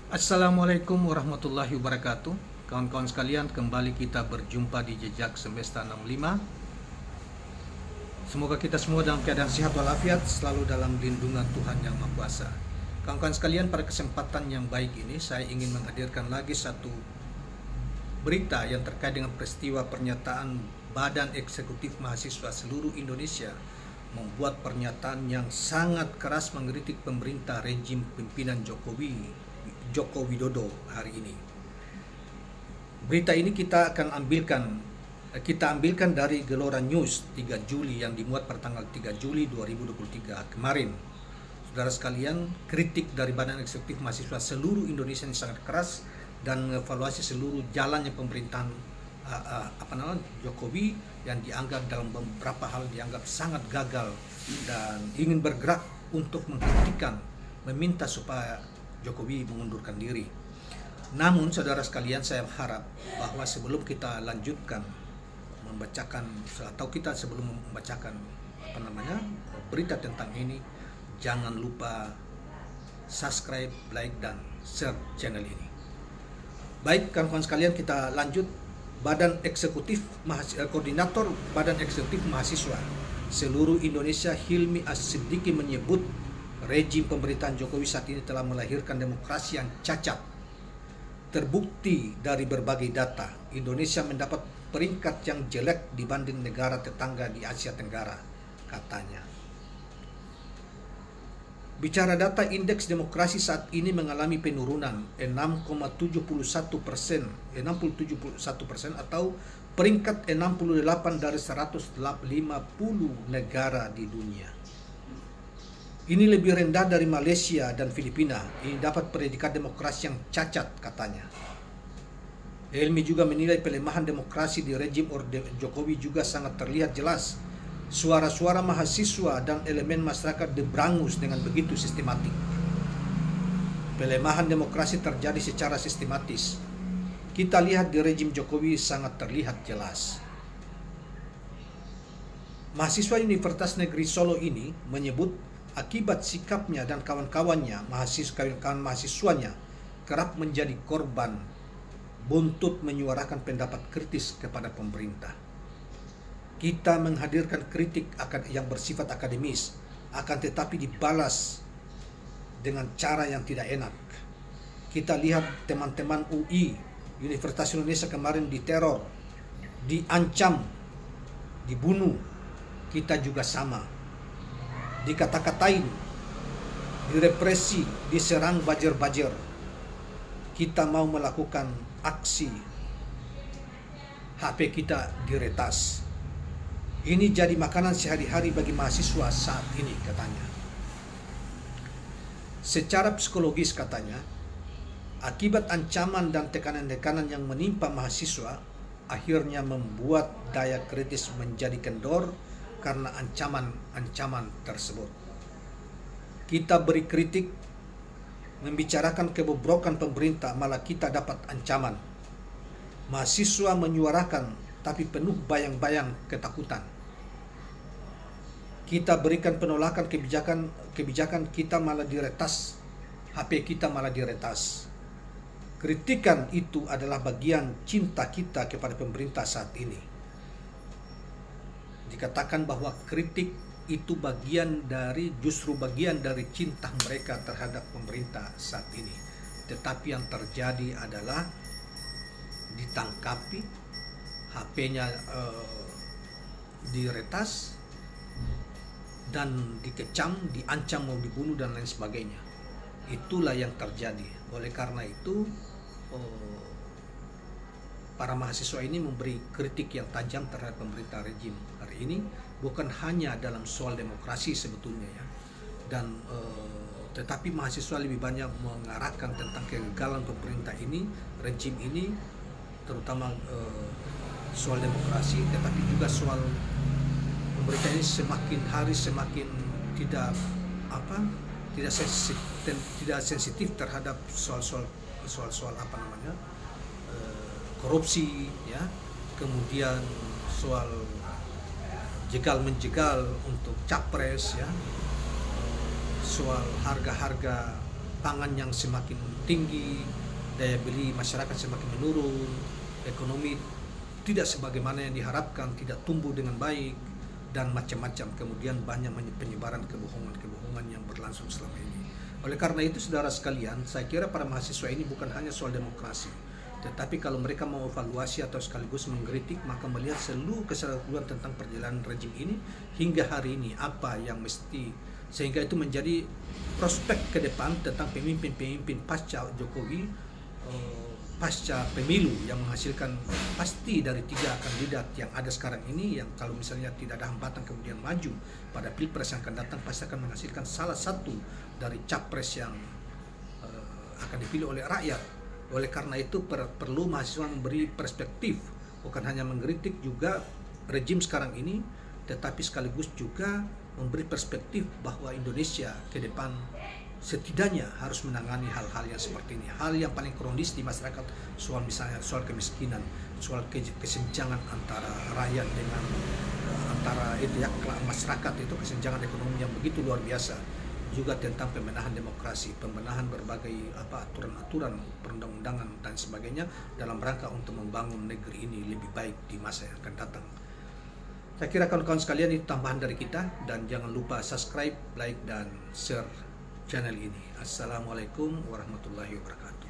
Assalamualaikum warahmatullahi wabarakatuh. Kawan-kawan sekalian, kembali kita berjumpa di Jejak Semesta 65. Semoga kita semua dalam keadaan sehat walafiat, selalu dalam lindungan Tuhan Yang Maha Kuasa. Kawan-kawan sekalian, pada kesempatan yang baik ini saya ingin menghadirkan lagi satu berita yang terkait dengan peristiwa pernyataan Badan Eksekutif Mahasiswa seluruh Indonesia membuat pernyataan yang sangat keras mengkritik pemerintah rejim pimpinan Joko Widodo hari ini. Berita ini kita ambilkan dari Gelora News 3 Juli yang dimuat pada tanggal 3 Juli 2023 kemarin. Saudara sekalian, kritik dari Badan Eksekutif Mahasiswa seluruh Indonesia ini sangat keras dan mengevaluasi seluruh jalannya pemerintahan Jokowi yang dianggap dalam beberapa hal dianggap sangat gagal dan ingin bergerak untuk menghentikan, meminta supaya Jokowi mengundurkan diri. Namun saudara sekalian, saya harap bahwa sebelum kita lanjutkan membacakan berita tentang ini, jangan lupa subscribe, like, dan share channel ini. Baik kawan-kawan sekalian, kita lanjut. Koordinator Badan Eksekutif Mahasiswa seluruh Indonesia Hilmi As-Siddiqi menyebut rejim pemerintahan Jokowi saat ini telah melahirkan demokrasi yang cacat. Terbukti dari berbagai data, Indonesia mendapat peringkat yang jelek dibanding negara tetangga di Asia Tenggara, katanya. Bicara data, indeks demokrasi saat ini mengalami penurunan 67% atau peringkat 68 dari 150 negara di dunia. Ini lebih rendah dari Malaysia dan Filipina. Ini dapat predikat demokrasi yang cacat, katanya. Helmi juga menilai pelemahan demokrasi di rejim Orde Jokowi juga sangat terlihat jelas. Suara-suara mahasiswa dan elemen masyarakat diberangus dengan begitu sistematik. Pelemahan demokrasi terjadi secara sistematis. Kita lihat di rejim Jokowi sangat terlihat jelas. Mahasiswa Universitas Negeri Solo ini menyebut akibat sikapnya dan kawan-kawannya, mahasiswanya kerap menjadi korban buntut menyuarakan pendapat kritis kepada pemerintah. Kita menghadirkan kritik yang bersifat akademis, akan tetapi dibalas dengan cara yang tidak enak. Kita lihat teman-teman UI, Universitas Indonesia kemarin diteror, diancam, dibunuh. Kita juga sama. Dikata-katain, direpresi, diserang bajer-bajer. Kita mau melakukan aksi, HP kita diretas. Ini jadi makanan sehari-hari bagi mahasiswa saat ini, katanya. Secara psikologis, katanya, akibat ancaman dan tekanan-tekanan yang menimpa mahasiswa, akhirnya membuat daya kritis menjadi kendor karena ancaman-ancaman tersebut. Kita beri kritik, membicarakan kebobrokan pemerintah, malah kita dapat ancaman. Mahasiswa menyuarakan, tapi penuh bayang-bayang ketakutan. Kita berikan penolakan kebijakan kita malah diretas, HP kita malah diretas. Kritikan itu adalah bagian cinta kita kepada pemerintah saat ini. Dikatakan bahwa kritik itu justru bagian dari cinta mereka terhadap pemerintah saat ini. Tetapi yang terjadi adalah ditangkapi, HP-nya diretas, dan dikecam, diancam mau dibunuh dan lain sebagainya. Itulah yang terjadi. Oleh karena itu, para mahasiswa ini memberi kritik yang tajam terhadap pemerintah rejim hari ini, bukan hanya dalam soal demokrasi sebetulnya ya. Dan tetapi mahasiswa lebih banyak mengarahkan tentang kegagalan pemerintah ini, rejim ini, terutama soal demokrasi, tetapi juga soal pemerintah ini semakin hari semakin tidak sensitif terhadap soal-soal korupsi ya, kemudian soal jegal menjegal untuk capres ya, soal harga-harga pangan yang semakin tinggi, daya beli masyarakat semakin menurun, ekonomi tidak sebagaimana yang diharapkan, tidak tumbuh dengan baik, dan macam-macam. Kemudian banyak penyebaran kebohongan-kebohongan yang berlangsung selama ini. Oleh karena itu, saudara sekalian, saya kira para mahasiswa ini bukan hanya soal demokrasi, tetapi kalau mereka mau evaluasi atau sekaligus mengkritik, maka melihat seluruh keseluruhan tentang perjalanan rejim ini hingga hari ini, apa yang mesti, sehingga itu menjadi prospek ke depan tentang pemimpin-pemimpin pasca Jokowi, pasca pemilu yang menghasilkan pasti dari 3 kandidat yang ada sekarang ini, yang kalau misalnya tidak ada hambatan kemudian maju pada pilpres yang akan datang, pasti akan menghasilkan salah satu dari capres yang akan dipilih oleh rakyat. Oleh karena itu perlu mahasiswa memberi perspektif, bukan hanya mengkritik juga rejim sekarang ini, tetapi sekaligus juga memberi perspektif bahwa Indonesia ke depan setidaknya harus menangani hal-hal yang seperti ini, hal yang paling kronis di masyarakat, soal misalnya soal kemiskinan, soal kesenjangan antara rakyat dengan antara itu ya masyarakat, itu kesenjangan ekonomi yang begitu luar biasa, juga tentang pembenahan demokrasi, pembenahan berbagai aturan-aturan perundang-undangan dan sebagainya dalam rangka untuk membangun negeri ini lebih baik di masa yang akan datang. Saya kira kawan-kawan sekalian itu tambahan dari kita, dan jangan lupa subscribe, like, dan share channel ini. Assalamualaikum warahmatullahi wabarakatuh.